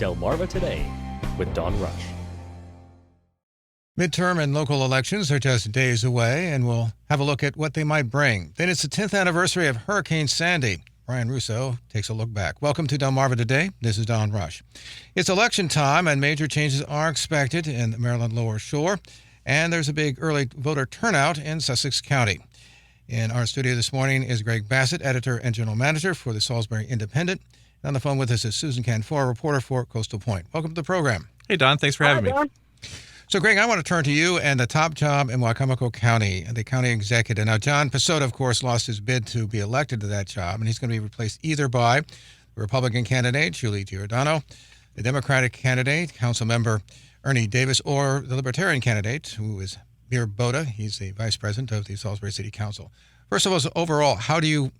Delmarva Today with Don Rush. Midterm and local elections are just days away, and we'll have a look at what they might bring. Then it's the 10th anniversary of Hurricane Sandy. Brian Russo takes a look back. Welcome to Delmarva Today. This is Don Rush. It's election time, and major changes are expected in the Maryland Lower Shore, and there's a big early voter turnout in Sussex County. In our studio this morning is Greg Bassett, editor and general manager for the Salisbury Independent. And on the phone with us is Susan Canfor, reporter for Coastal Point. Welcome to the program. Hey, Don. Thanks for having me. So, Greg, I want to turn to you and the top job in Wicomico County, the county executive. Now, John Pessota, of course, lost his bid to be elected to that job, and he's going to be replaced either by the Republican candidate, Julie Giordano, the Democratic candidate, Council Member Ernie Davis, or the Libertarian candidate, who is Mir Boda. He's the vice president of the Salisbury City Council. First of all, overall, how do you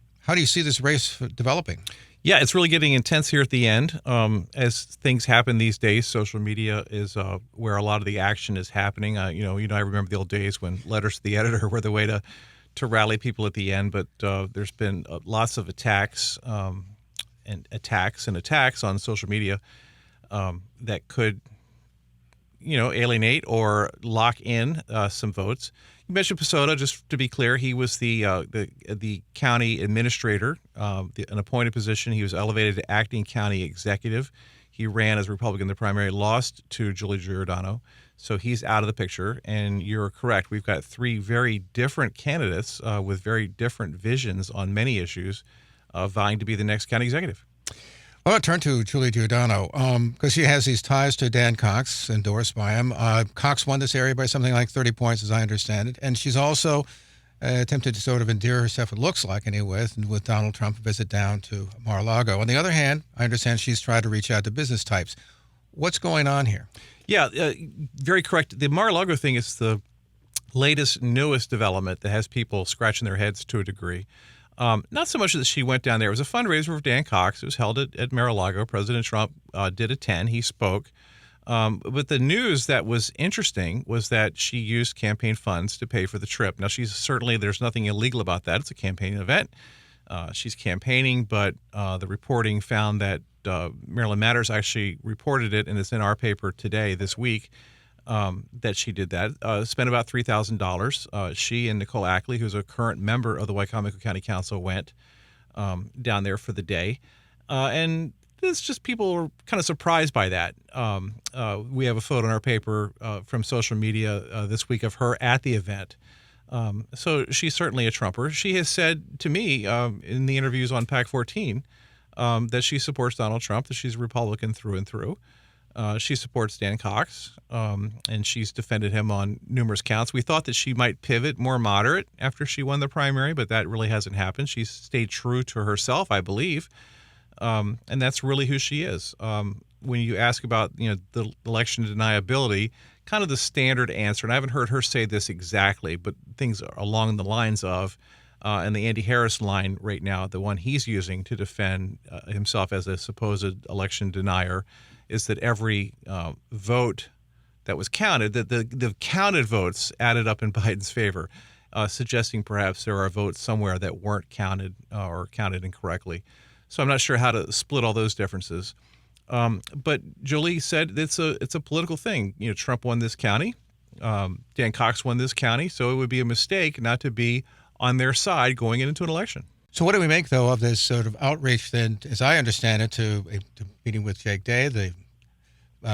see this race developing? Yeah, it's really getting intense here at the end. As things happen these days, social media is where a lot of the action is happening. I remember the old days when letters to the editor were the way to rally people at the end. But there's been lots of attacks and attacks on social media that could, alienate or lock in some votes. You mentioned Pessota. Just to be clear, he was the county administrator, an appointed position. He was elevated to acting county executive. He ran as Republican in the primary, lost to Julie Giordano, so he's out of the picture. And you're correct. We've got three very different candidates with very different visions on many issues, vying to be the next county executive. I want to turn to Julie Giordano because she has these ties to Dan Cox, endorsed by him. Cox won this area by something like 30 points, as I understand it. And she's also attempted to sort of endear herself, it looks like anyway, with Donald Trump, visit down to Mar-a-Lago. On the other hand, I understand she's tried to reach out to business types. What's going on here? Yeah, very correct. The Mar-a-Lago thing is the latest, newest development that has people scratching their heads to a degree. Not so much that she went down there. It was a fundraiser for Dan Cox. It was held at Mar-a-Lago. President Trump did attend. He spoke. But the news that was interesting was that she used campaign funds to pay for the trip. Now, there's nothing illegal about that. It's a campaign event. She's campaigning, but the reporting found that Maryland Matters actually reported it, and it's in our paper today, this week, that she did that, spent about $3,000. She and Nicole Ackley, who's a current member of the Wicomico County Council, went down there for the day. And it's just people were kind of surprised by that. We have a photo in our paper from social media this week of her at the event. So she's certainly a Trumper. She has said to me in the interviews on PAC 14 that she supports Donald Trump, that she's a Republican through and through. She supports Dan Cox, and she's defended him on numerous counts. We thought that she might pivot more moderate after she won the primary, but that really hasn't happened. She's stayed true to herself, I believe, and that's really who she is. When you ask about the election deniability, kind of the standard answer, and I haven't heard her say this exactly, but things are along the lines of, and the Andy Harris line right now, the one he's using to defend himself as a supposed election denier, is that every vote that was counted, that the counted votes added up in Biden's favor, suggesting perhaps there are votes somewhere that weren't counted or counted incorrectly. So I'm not sure how to split all those differences. But Jolie said it's a political thing. Trump won this county, Dan Cox won this county, so it would be a mistake not to be on their side going into an election. So what do we make, though, of this sort of outreach then, as I understand it, to meeting with Jake Day, the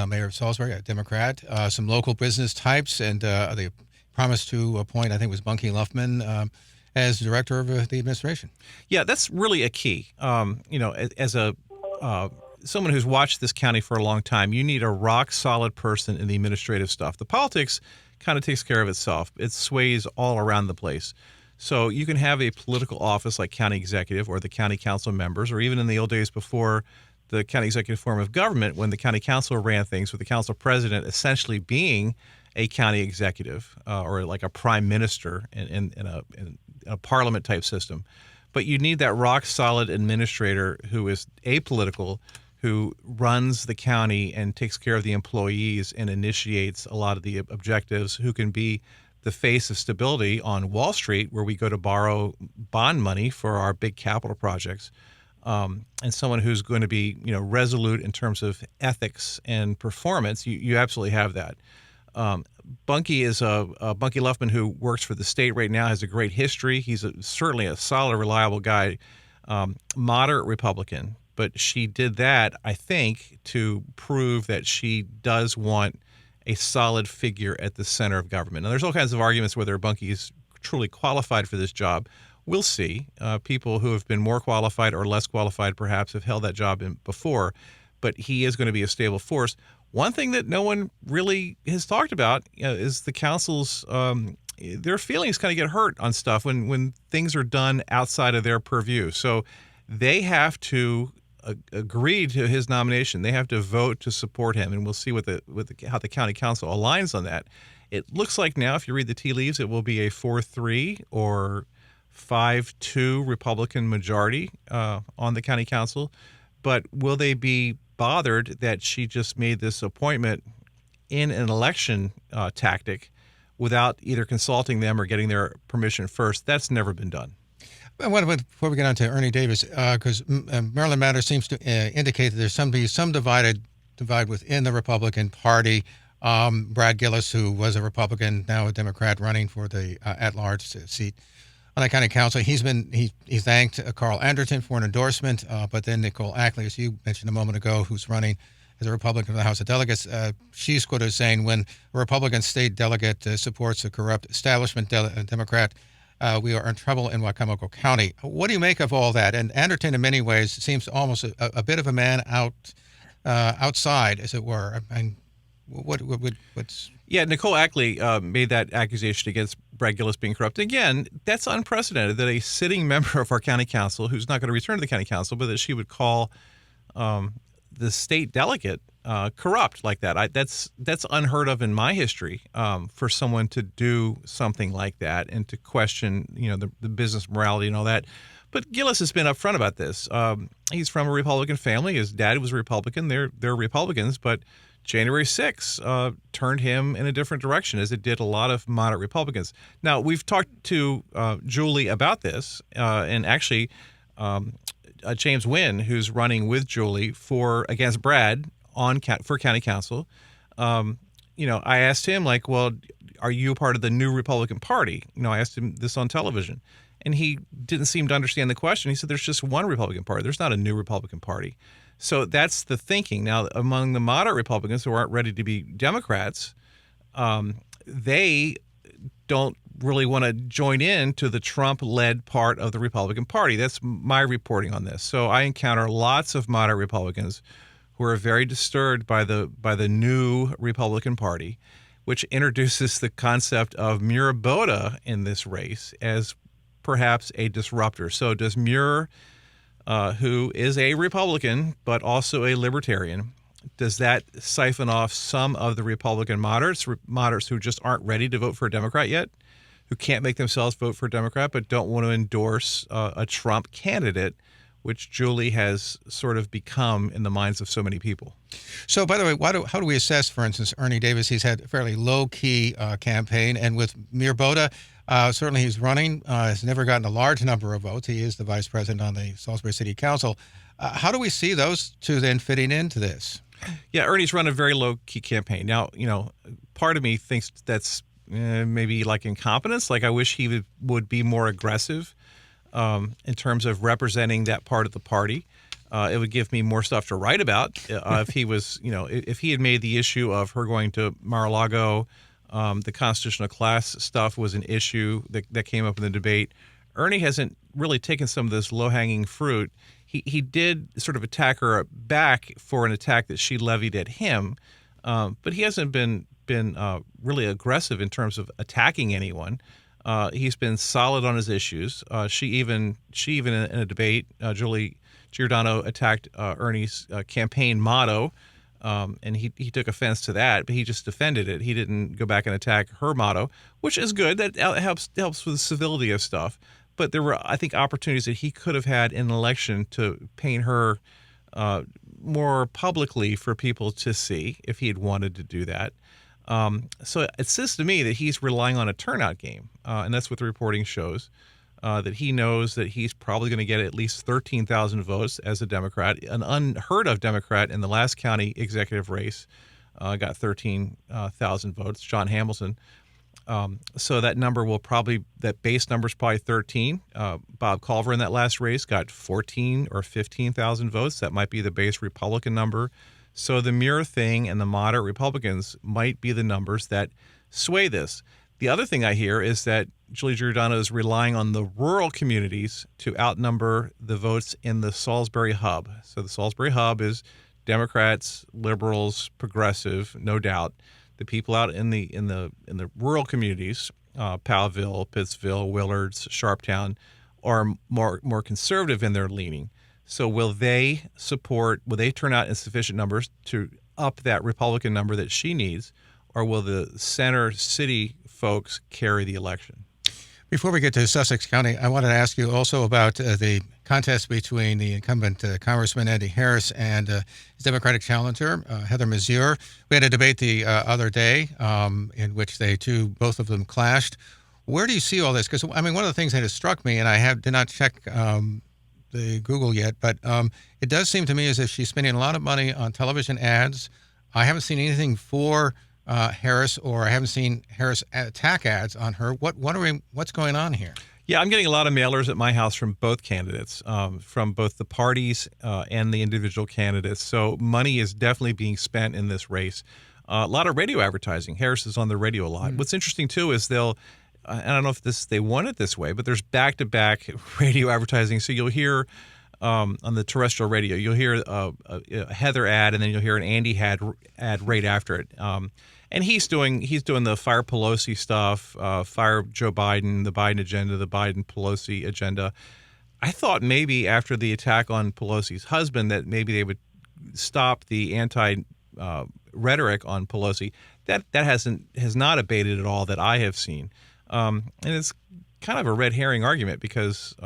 mayor of Salisbury, a Democrat, some local business types, and the promise to appoint, I think it was Bunky Luffman, as director of the administration? Yeah, that's really a key. As someone who's watched this county for a long time, you need a rock-solid person in the administrative stuff. The politics kind of takes care of itself. It sways all around the place. So you can have a political office like county executive or the county council members, or even in the old days before the county executive form of government, when the county council ran things, with the council president essentially being a county executive or like a prime minister in a parliament type system. But you need that rock solid administrator who is apolitical, who runs the county and takes care of the employees and initiates a lot of the objectives, who can be the face of stability on Wall Street, where we go to borrow bond money for our big capital projects. and someone who's going to be, resolute in terms of ethics and performance, you absolutely have that. Bunky is Bunky Luffman, who works for the state right now, has a great history. He's certainly a solid, reliable guy, moderate Republican. But she did that, I think, to prove that she does want a solid figure at the center of government. Now, there's all kinds of arguments whether Bunky is truly qualified for this job. We'll see. People who have been more qualified or less qualified perhaps have held that job before, but he is going to be a stable force. One thing that no one really has talked about is the council's their feelings kind of get hurt on stuff when things are done outside of their purview. So they have to agree to his nomination. They have to vote to support him, and we'll see how the county council aligns on that. It looks like now, if you read the tea leaves, it will be a 4-3 or 5-2 Republican majority on the county council. But will they be bothered that she just made this appointment in an election tactic without either consulting them or getting their permission first? That's never been done. Before we get on to Ernie Davis, because Maryland Matters seems to indicate that there's some divide within the Republican Party. Brad Gillis, who was a Republican, now a Democrat, running for the at-large seat on the county council. He thanked Carl Anderton for an endorsement, but then Nicole Ackley, as you mentioned a moment ago, who's running as a Republican for the House of Delegates, she's quoted as saying, when a Republican state delegate supports a corrupt establishment Democrat, we are in trouble in Wicomico County. What do you make of all that? And Anderton, in many ways, seems almost a bit of a man outside, as it were. I mean, what's... Yeah, Nicole Ackley made that accusation against Brad Gillis being corrupt. Again, that's unprecedented that a sitting member of our county council, who's not going to return to the county council, but that she would call the state delegate corrupt like that. That's unheard of in my history for someone to do something like that and to question, the business morality and all that. But Gillis has been upfront about this. He's from a Republican family. His dad was a Republican. They're Republicans, but January 6th turned him in a different direction, as it did a lot of moderate Republicans. Now, we've talked to Julie about this, and actually James Wynn, who's running with Julie against Brad for county council. I asked him, well, are you part of the new Republican Party? I asked him this on television, and he didn't seem to understand the question. He said, there's just one Republican Party. There's not a new Republican Party. So that's the thinking. Now, among the moderate Republicans who aren't ready to be Democrats, they don't really want to join in to the Trump-led part of the Republican Party. That's my reporting on this. So I encounter lots of moderate Republicans who are very disturbed by the new Republican Party, which introduces the concept of Muir Boda in this race as perhaps a disruptor. So does Muir, who is a Republican but also a libertarian, does that siphon off some of the Republican moderates who just aren't ready to vote for a Democrat yet, who can't make themselves vote for a Democrat but don't want to endorse a Trump candidate, which Julie has sort of become in the minds of so many people? So, by the way, how do we assess, for instance, Ernie Davis? He's had a fairly low-key campaign, and with Muir Boda, certainly he's running, has never gotten a large number of votes. He is the vice president on the Salisbury City Council. How do we see those two then fitting into this? Yeah, Ernie's run a very low-key campaign. Now, part of me thinks that's maybe like incompetence. Like, I wish he would be more aggressive in terms of representing that part of the party. It would give me more stuff to write about if he was, if he had made the issue of her going to Mar-a-Lago, the constitutional class stuff was an issue that came up in the debate. Ernie hasn't really taken some of this low-hanging fruit. He did sort of attack her back for an attack that she levied at him, but he hasn't been really aggressive in terms of attacking anyone. He's been solid on his issues. She even in a debate, Julie Giordano attacked Ernie's campaign motto, and he took offense to that, but he just defended it. He didn't go back and attack her motto, which is good. That helps with the civility of stuff. But there were, I think, opportunities that he could have had in an election to paint her more publicly for people to see if he had wanted to do that. So it says to me that he's relying on a turnout game, and that's what the reporting shows. that he knows that he's probably going to get at least 13,000 votes as a Democrat, an unheard of Democrat in the last county executive race. Got 13,000 votes, John Hamilton. So that number that base number is probably 13. Bob Culver in that last race got 14 or 15,000 votes. That might be the base Republican number. So the Muir thing and the moderate Republicans might be the numbers that sway this. The other thing I hear is that Julie Giordano is relying on the rural communities to outnumber the votes in the Salisbury hub. So the Salisbury hub is Democrats, liberals, progressive, no doubt. The people out in the rural communities, Powellville, Pittsville, Willards, Sharptown, are more conservative in their leaning. So will they turn out in sufficient numbers to up that Republican number that she needs, or will the center city folks carry the election? Before we get to Sussex County, I wanted to ask you also about the contest between the incumbent Congressman Andy Harris and his Democratic challenger, Heather Mizure. We had a debate the other day in which both of them clashed. Where do you see all this? Because, I mean, one of the things that has struck me, and I did not check the Google yet, but it does seem to me as if she's spending a lot of money on television ads. I haven't seen anything for Harris, or I haven't seen Harris attack ads on her. What's going on here? Yeah, I'm getting a lot of mailers at my house from both candidates, from both the parties and the individual candidates. So money is definitely being spent in this race. A lot of radio advertising. Harris is on the radio a lot. What's interesting too is I don't know if they want it this way, but there's back-to-back radio advertising. So you'll hear on the terrestrial radio, you'll hear a Heather ad, and then you'll hear an Andy ad right after it. And he's doing the fire Pelosi stuff, fire Joe Biden, the Biden agenda, the Biden Pelosi agenda. I thought maybe after the attack on Pelosi's husband that maybe they would stop the anti rhetoric on Pelosi. That has not abated at all that I have seen. And it's kind of a red herring argument because,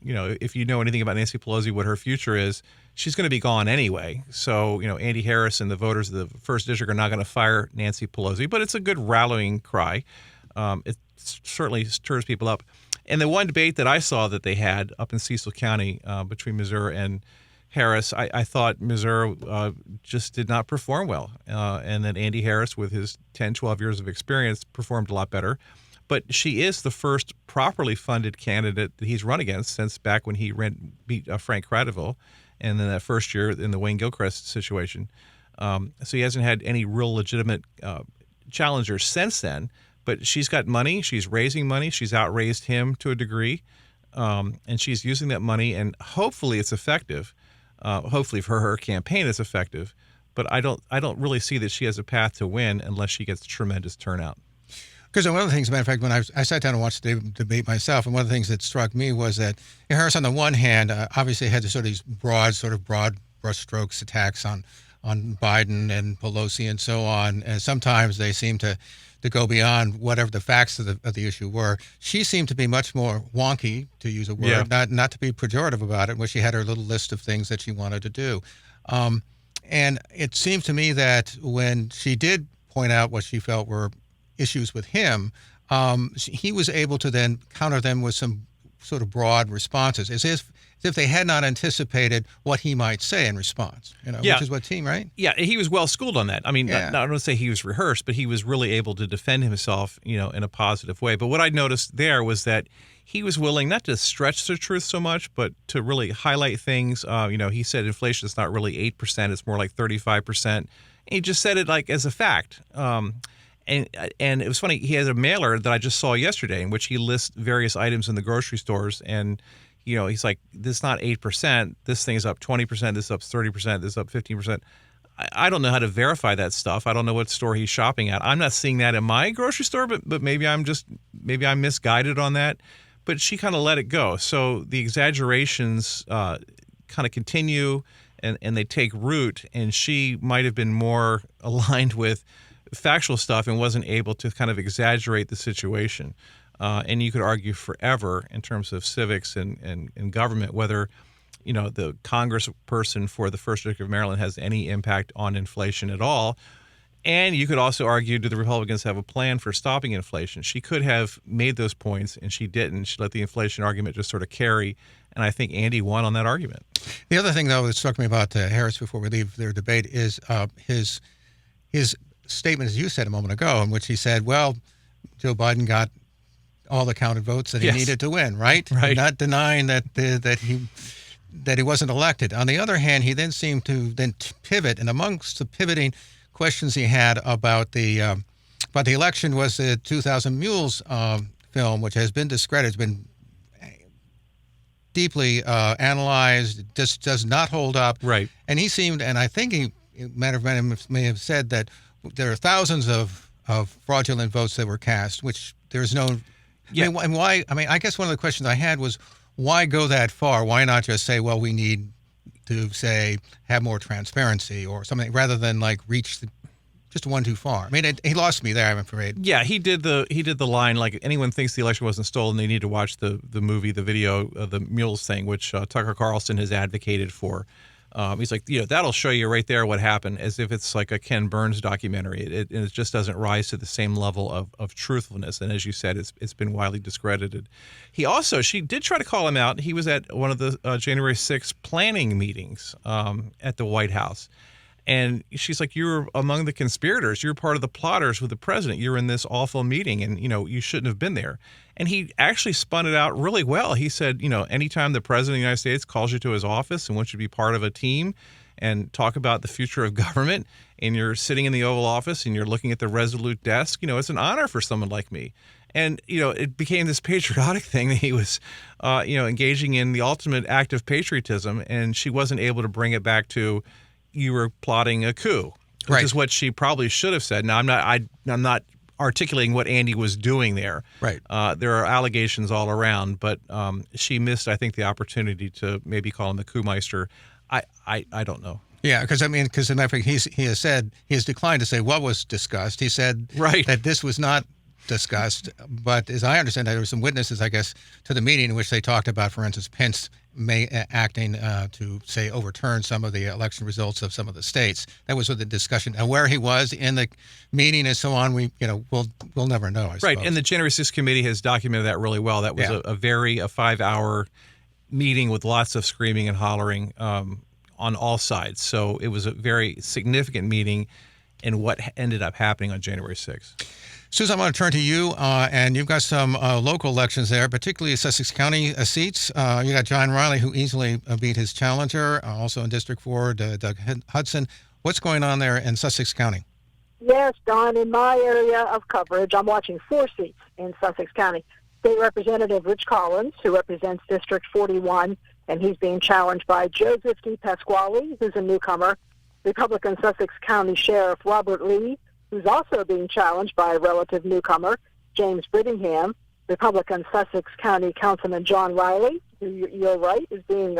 if you know anything about Nancy Pelosi, what her future is, she's going to be gone anyway. So, Andy Harris and the voters of the first district are not going to fire Nancy Pelosi, but it's a good rallying cry. It certainly stirs people up. And the one debate that I saw that they had up in Cecil County between Mizure and Harris, I thought Mizure just did not perform well. And that Andy Harris, with his 10, 12 years of experience, performed a lot better. But she is the first properly funded candidate that he's run against since back when he beat Frank Cradiville, and then that first year in the Wayne Gilchrist situation. So he hasn't had any real legitimate challengers since then. But she's got money. She's raising money. She's outraised him to a degree, and she's using that money. And hopefully it's effective. Hopefully for her campaign it's effective. But I don't really see that she has a path to win unless she gets tremendous turnout. Because one of the things, as a matter of fact, when I sat down and watched the debate myself, and one of the things that struck me was that Harris, on the one hand, obviously had these broad brushstrokes attacks on Biden and Pelosi and so on, and sometimes they seem to go beyond whatever the facts of the issue were. She seemed to be much more wonky, to use a word, not to be pejorative about it, where she had her little list of things that she wanted to do. And it seemed to me that when she did point out what she felt were issues with him, he was able to then counter them with some sort of broad responses, as if they had not anticipated what he might say in response. Which is what team, right? Yeah, he was well schooled on that. I mean, I don't want to say he was rehearsed, but he was really able to defend himself, in a positive way. But what I noticed there was that he was willing not to stretch the truth so much, but to really highlight things. He said inflation is not really 8%; it's more like 35%. And he just said it like as a fact. And it was funny, he has a mailer that I just saw yesterday in which he lists various items in the grocery stores. And, he's like, this is not 8%. This thing is up 20%. This is up 30%. This is up 15%. I don't know how to verify that stuff. I don't know what store he's shopping at. I'm not seeing that in my grocery store, but maybe I'm misguided on that. But she kind of let it go. So the exaggerations kind of continue and they take root. And she might have been more aligned with factual stuff and wasn't able to kind of exaggerate the situation. And you could argue forever in terms of civics and government whether, the congressperson for the First District of Maryland has any impact on inflation at all. And you could also argue, do the Republicans have a plan for stopping inflation? She could have made those points, and she didn't. She let the inflation argument just sort of carry, and I think Andy won on that argument. The other thing, though, that struck me about Harris before we leave their debate is his statement, as you said a moment ago, in which he said, well, Joe Biden got all the counted votes that he needed to win, right? Right. Not denying that he wasn't elected. On the other hand, he then seemed to pivot, and amongst the pivoting questions he had about the election was the 2000 Mules film, which has been discredited, has been deeply analyzed, just does not hold up. Right. And he seemed, and I think he may have said that there are thousands of fraudulent votes that were cast, which there's no. Yeah. And why? I mean, I guess one of the questions I had was, why go that far? Why not just say, well, we need to say have more transparency or something, rather than like reach just one too far? I mean, he lost me there, I'm afraid. Yeah, he did the line, like, anyone thinks the election wasn't stolen, they need to watch the movie, the video, the Mules thing, which Tucker Carlson has advocated for. He's like, that'll show you right there what happened, as if it's like a Ken Burns documentary. It just doesn't rise to the same level of truthfulness. And as you said, it's been widely discredited. She did try to call him out. He was at one of the January 6th planning meetings at the White House. And she's like, you were among the conspirators. You're part of the plotters with the president. You're in this awful meeting, and, you shouldn't have been there. And he actually spun it out really well. He said, anytime the president of the United States calls you to his office and wants you to be part of a team and talk about the future of government, and you're sitting in the Oval Office and you're looking at the Resolute desk, it's an honor for someone like me. And, it became this patriotic thing that he was, engaging in the ultimate act of patriotism. And she wasn't able to bring it back to, you were plotting a coup, which is what she probably should have said. Now, I'm not articulating what Andy was doing there. Right. There are allegations all around, but she missed, I think, the opportunity to maybe call him the coup-meister. I don't know. Yeah, because as a matter of fact, he has declined to say what was discussed. He said that this was not discussed, but as I understand, there were some witnesses, I guess, to the meeting in which they talked about, for instance, Pence acting to, say, overturn some of the election results of some of the states. That was with the discussion. And where he was in the meeting and so on, we'll never know, I suppose. Right, and the January 6th committee has documented that really well. That was a 5-hour meeting with lots of screaming and hollering on all sides. So it was a very significant meeting in what ended up happening on January 6th. Susan, I'm going to turn to you, and you've got some local elections there, particularly Sussex County seats. You got John Riley, who easily beat his challenger, also in District 4, Doug Hudson. What's going on there in Sussex County? Yes, Don, in my area of coverage, I'm watching 4 seats in Sussex County. State Representative Rich Collins, who represents District 41, and he's being challenged by Joseph D. Pasquale, who's a newcomer. Republican Sussex County Sheriff Robert Lee, who's also being challenged by a relative newcomer, James Brittingham. Republican Sussex County Councilman John Riley, who you're right, is being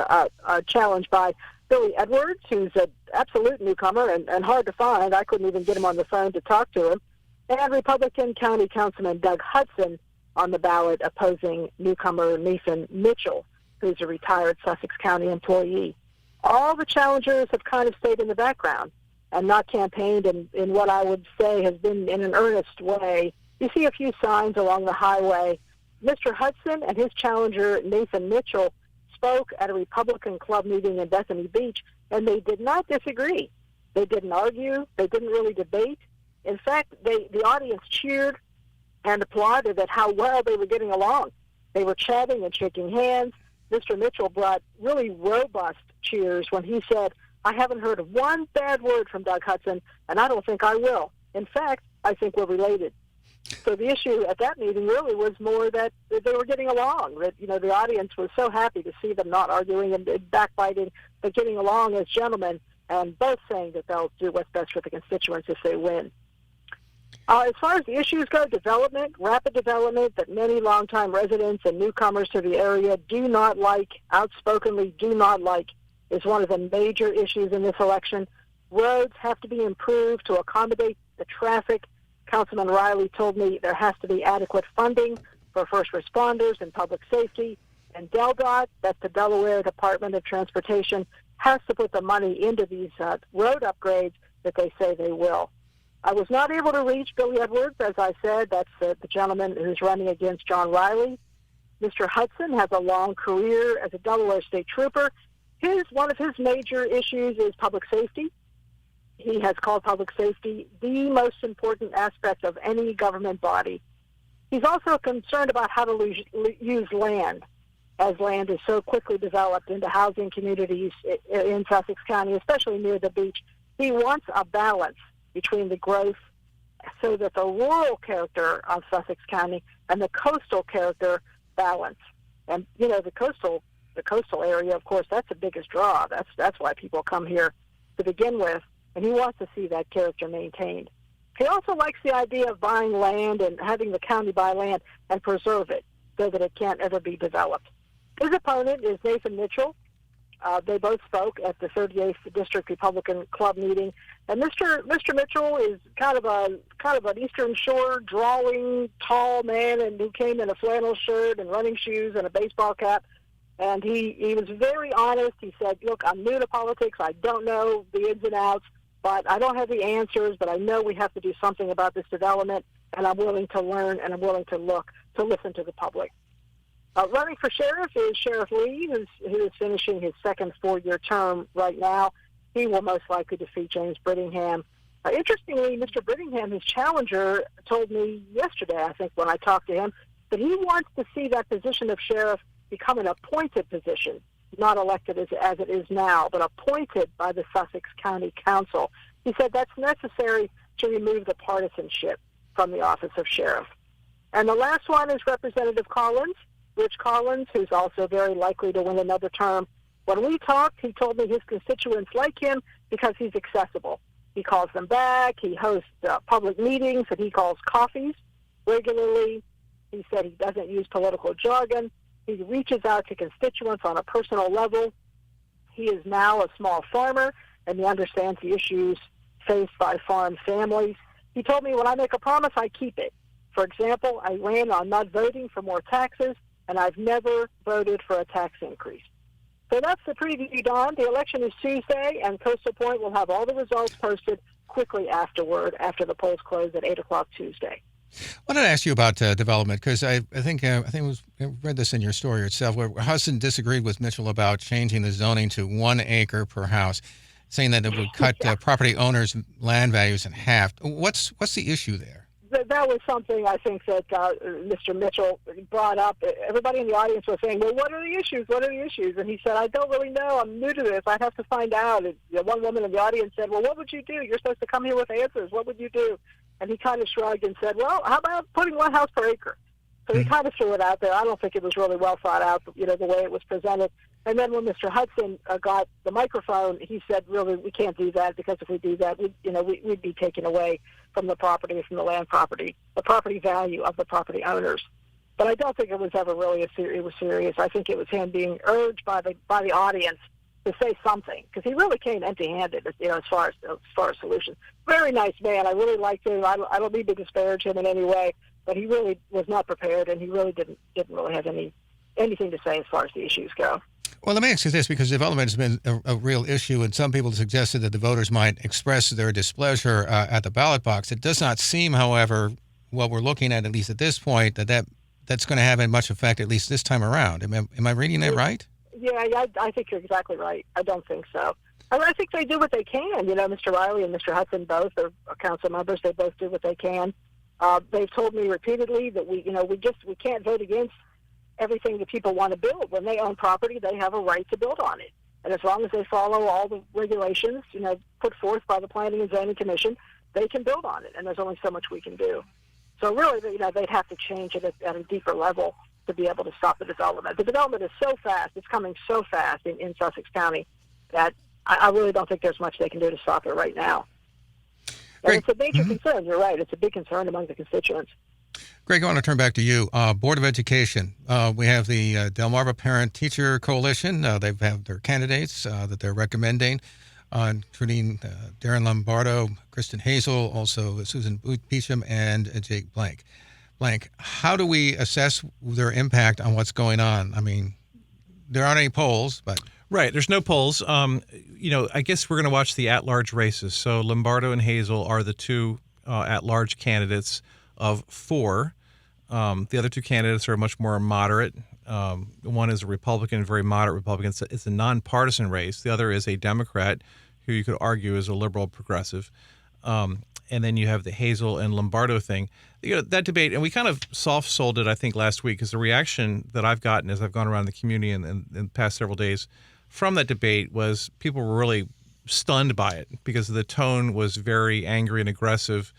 challenged by Billy Edwards, who's an absolute newcomer and hard to find. I couldn't even get him on the phone to talk to him. And Republican County Councilman Doug Hudson on the ballot opposing newcomer Nathan Mitchell, who's a retired Sussex County employee. All the challengers have kind of stayed in the background and not campaigned in what I would say has been in an earnest way. You see a few signs along the highway. Mr. Hudson and his challenger, Nathan Mitchell, spoke at a Republican club meeting in Bethany Beach, and they did not disagree. They didn't argue. They didn't really debate. In fact, the audience cheered and applauded at how well they were getting along. They were chatting and shaking hands. Mr. Mitchell brought really robust cheers when he said, "I haven't heard one bad word from Doug Hudson, and I don't think I will. In fact, I think we're related." So the issue at that meeting really was more that they were getting along, that, the audience was so happy to see them not arguing and backbiting, but getting along as gentlemen, and both saying that they'll do what's best for the constituents if they win. As far as the issues go, rapid development that many longtime residents and newcomers to the area do not like, outspokenly do not like, is one of the major issues in this election. Roads have to be improved to accommodate the traffic. Councilman Riley told me there has to be adequate funding for first responders and public safety. And DelDOT, that's the Delaware Department of Transportation, has to put the money into these road upgrades that they say they will. I was not able to reach Billy Edwards, as I said. That's the gentleman who's running against John Riley. Mr. Hudson has a long career as a Delaware state trooper. One of his major issues is public safety. He has called public safety the most important aspect of any government body. He's also concerned about how to use land, as land is so quickly developed into housing communities in Sussex County, especially near the beach. He wants a balance between the growth so that the rural character of Sussex County and the coastal character balance. And, the coastal area, of course, that's the biggest draw. That's why people come here to begin with. And he wants to see that character maintained. He also likes the idea of buying land and having the county buy land and preserve it so that it can't ever be developed. His opponent is Nathan Mitchell. They both spoke at the 38th District Republican Club meeting, and Mr. Mitchell is kind of an Eastern Shore drawling, tall man, and who came in a flannel shirt and running shoes and a baseball cap. And he was very honest. He said, "Look, I'm new to politics. I don't know the ins and outs, but I don't have the answers. But I know we have to do something about this development, and I'm willing to learn, and I'm willing to listen to the public." Running for sheriff is Sheriff Lee, who is finishing his second 4-year term right now. He will most likely defeat James Brittingham. Interestingly, Mr. Brittingham, his challenger, told me yesterday, I think, when I talked to him, that he wants to see that position of sheriff become an appointed position, not elected as it is now, but appointed by the Sussex County Council. He said that's necessary to remove the partisanship from the office of sheriff. And the last one is Representative Collins. Rich Collins, who's also very likely to win another term. When we talked, he told me his constituents like him because he's accessible. He calls them back. He hosts public meetings that he calls coffees regularly. He said he doesn't use political jargon. He reaches out to constituents on a personal level. He is now a small farmer, and he understands the issues faced by farm families. He told me, when I make a promise, I keep it. For example, I ran on not voting for more taxes, and I've never voted for a tax increase. So that's the preview, Don. The election is Tuesday, and Coastal Point will have all the results posted quickly afterward, after the polls close at 8 o'clock Tuesday. I wanted to ask you about development, because I read this in your story itself, where Hudson disagreed with Mitchell about changing the zoning to 1 acre per house, saying that it would cut property owners' land values in half. What's the issue there? That was something I think that Mr. Mitchell brought up. Everybody in the audience was saying, well, what are the issues? What are the issues? And he said, I don't really know. I'm new to this. I'd have to find out. And one woman in the audience said, well, what would you do? You're supposed to come here with answers. What would you do? And he kind of shrugged and said, well, how about putting 1 house per acre? So he kind of threw it out there. I don't think it was really well thought out, the way it was presented. And then when Mr. Hudson got the microphone, he said, really, we can't do that, because if we do that, we'd be taking away from the property, from the land property, the property value of the property owners. But I don't think it was ever really it was serious. I think it was him being urged by the audience to say something, because he really came empty-handed, as far as solutions. Very nice man. I really liked him. I don't need to disparage him in any way, but he really was not prepared, and he really didn't really have anything to say as far as the issues go. Well, let me ask you this, because development has been a real issue, and some people suggested that the voters might express their displeasure at the ballot box. It does not seem, however, what we're looking at least at this point, that's going to have much effect, at least this time around. Am I reading that right? Yeah, I think you're exactly right. I don't think so. I think they do what they can. Mr. Riley and Mr. Hudson both are council members. They both do what they can. They've told me repeatedly that we can't vote against everything that people want to build. When they own property, they have a right to build on it. And as long as they follow all the regulations, put forth by the Planning and Zoning Commission, they can build on it. And there's only so much we can do. So really, they'd have to change it at a deeper level to be able to stop the development. The development is so fast, it's coming so fast in Sussex County, that I really don't think there's much they can do to stop it right now. And it's a major concern. You're right. It's a big concern among the constituents. Greg, I want to turn back to you. Board of Education. We have the Delmarva Parent-Teacher Coalition. They have their candidates that they're recommending, including Darren Lombardo, Kristen Hazel, also Susan Beecham, and Jake Blank. How do we assess their impact on what's going on? I mean, there aren't any polls, but... Right. There's no polls. I guess we're going to watch the at-large races. So Lombardo and Hazel are the two at-large candidates of 4. The other 2 candidates are much more moderate. One is a Republican, very moderate Republican. It's a nonpartisan race. The other is a Democrat, who you could argue is a liberal progressive. And then you have the Hazel and Lombardo thing. That debate, and we kind of soft-sold it, I think, last week, because the reaction that I've gotten as I've gone around the community in the past several days from that debate was people were really stunned by it because the tone was very angry and aggressive.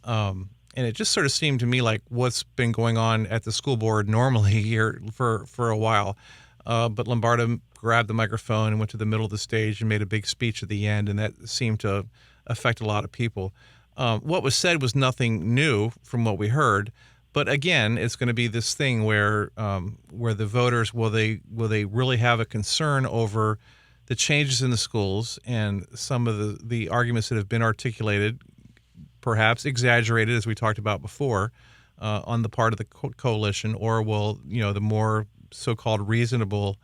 And it just sort of seemed to me like what's been going on at the school board normally here for a while. But Lombardo grabbed the microphone and went to the middle of the stage and made a big speech at the end, and that seemed to affect a lot of people. What was said was nothing new from what we heard, but again, it's going to be this thing where the voters will they really have a concern over the changes in the schools and some of the arguments that have been articulated, perhaps exaggerated, as we talked about before, on the part of the coalition, or will the more so-called reasonable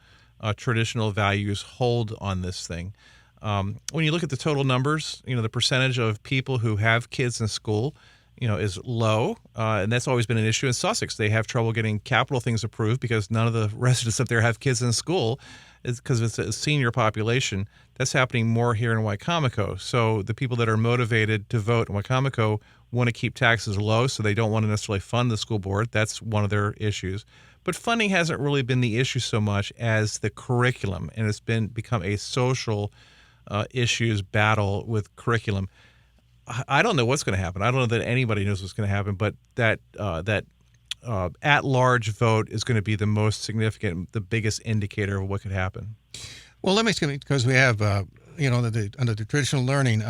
traditional values hold on this thing? When you look at the total numbers, the percentage of people who have kids in school, is low, and that's always been an issue in Sussex. They have trouble getting capital things approved because none of the residents up there have kids in school. It's because it's a senior population. That's happening more here in Wicomico. So the people that are motivated to vote in Wicomico want to keep taxes low, so they don't want to necessarily fund the school board. That's one of their issues. But funding hasn't really been the issue so much as the curriculum, and it's become a social issues battle with curriculum. I don't know what's going to happen. I don't know that anybody knows what's going to happen, but that at-large vote is going to be the most significant, the biggest indicator of what could happen. Well, let me ask you, because we have, under the traditional learning,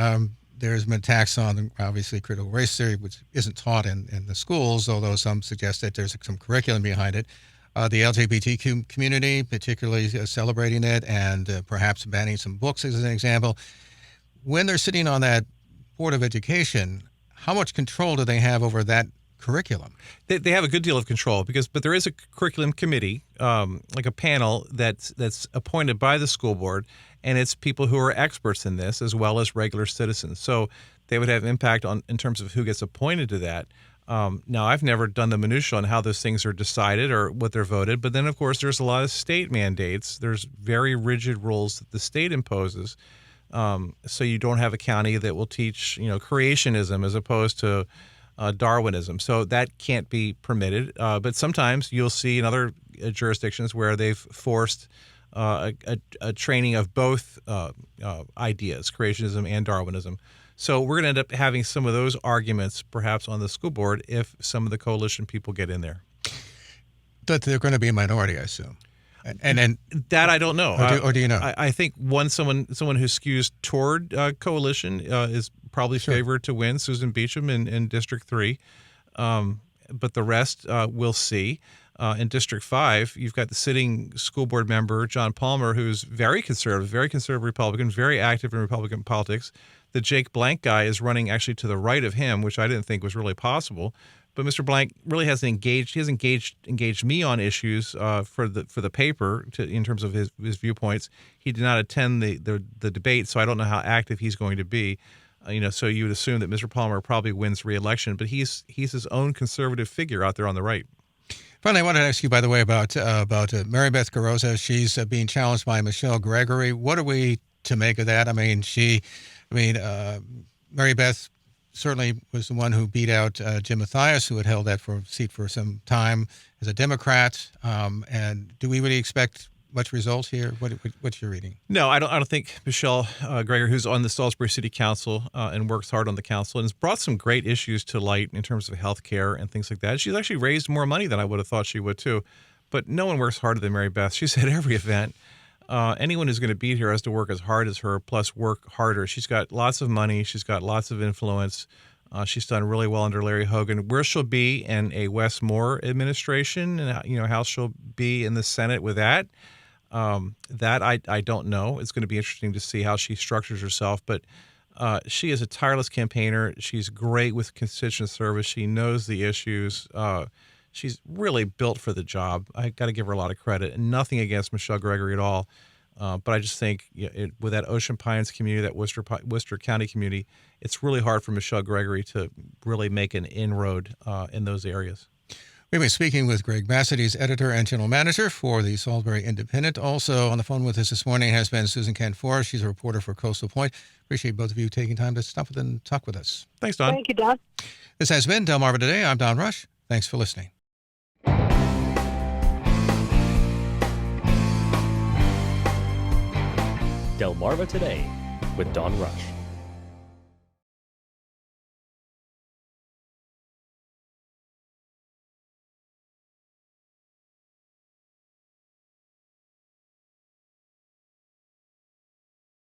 there's been attacks on, obviously, critical race theory, which isn't taught in the schools, although some suggest that there's some curriculum behind it. The LGBTQ community, particularly celebrating it and perhaps banning some books as an example. When they're sitting on that Board of Education, how much control do they have over that curriculum? They have a good deal of control but there is a curriculum committee, like a panel that's appointed by the school board, and it's people who are experts in this as well as regular citizens. So they would have impact in terms of who gets appointed to that. Now, I've never done the minutia on how those things are decided or what they're voted, but then, of course, there's a lot of state mandates. There's very rigid rules that the state imposes. So you don't have a county that will teach, creationism as opposed to Darwinism. So that can't be permitted. But sometimes you'll see in other jurisdictions where they've forced a training of both ideas, creationism and Darwinism. So we're going to end up having some of those arguments perhaps on the school board if some of the coalition people get in there. But they're going to be a minority, I assume. And then that I don't know. Or do you know? I think someone who skews toward coalition is probably favored to win, Susan Beacham in District 3. But the rest we'll see. In District 5, you've got the sitting school board member, John Palmer, who's very conservative Republican, very active in Republican politics. The Jake Blank guy is running actually to the right of him, which I didn't think was really possible. But Mr. Blank really hasn't engaged. He hasn't engaged me on issues for the paper in terms of his viewpoints. He did not attend the debate, so I don't know how active he's going to be. So you would assume that Mr. Palmer probably wins re-election, but he's his own conservative figure out there on the right. Finally, I wanted to ask you, by the way, about Mary Beth Carrozza. She's being challenged by Michelle Gregory. What are we to make of that? Mary Beth certainly was the one who beat out Jim Mathias, who had held that seat for some time as a Democrat. And do we really expect much results here? What's your reading? No, I don't think Michelle Gregory, who's on the Salisbury City Council and works hard on the council and has brought some great issues to light in terms of health care and things like that. She's actually raised more money than I would have thought she would, too. But no one works harder than Mary Beth. She's at every event. Anyone who's going to beat her has to work as hard as her, plus work harder. She's got lots of money. She's got lots of influence. She's done really well under Larry Hogan. Where she'll be in a Wes Moore administration, and how she'll be in the Senate with that I don't know. It's going to be interesting to see how she structures herself. But she is a tireless campaigner. She's great with constituent service. She knows the issues. She's really built for the job. I got to give her a lot of credit. And nothing against Michelle Gregory at all. But I just think with that Ocean Pines community, that Worcester County community, it's really hard for Michelle Gregory to really make an inroad in those areas. We've been speaking with Greg Bassett. He's editor and general manager for the Salisbury Independent. Also on the phone with us this morning has been Susan Kent-Forrest. She's a reporter for Coastal Point. Appreciate both of you taking time to stop and talk with us. Thanks, Don. Thank you, Don. This has been Delmarva Today. I'm Don Rush. Thanks for listening. Delmarva Today with Don Rush.